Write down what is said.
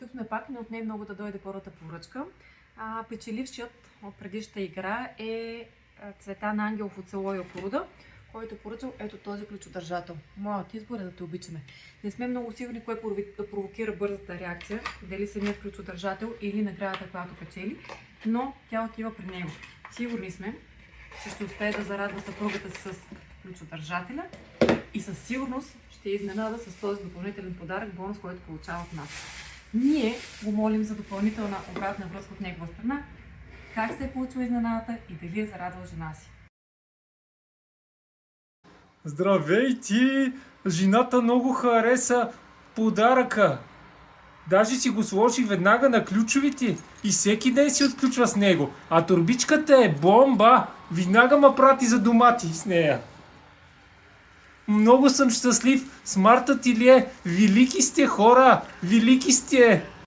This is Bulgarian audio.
Тук сме пак, но от не много да дойде първата поръчка. Печелившият от предишната игра е Цветан Ангелов от село Якоруда, който е поръчал ето този ключодържател. Моят избор е да те обичаме. Не сме много сигурни кое провокира бързата реакция, дали самият ключодържател или наградата, която печели, но тя отива при него. Сигурни сме, че ще успее да зарадва съпругата си с ключодържателя и със сигурност ще изненада с този допълнителен подарък, бонус, който получава от нас. Ние го молим за допълнителна обратна връзка от негова страна, как се е получила изненадата и дали е зарадвал жена си. Здравейте! Жената много хареса подаръка. Даже си го сложи веднага на ключовите и всеки ден си отключва с него. А турбичката е бомба! Веднага ме прати за домати с нея. Много съм щастлив. Смартът или е? Велики сте хора! Велики сте!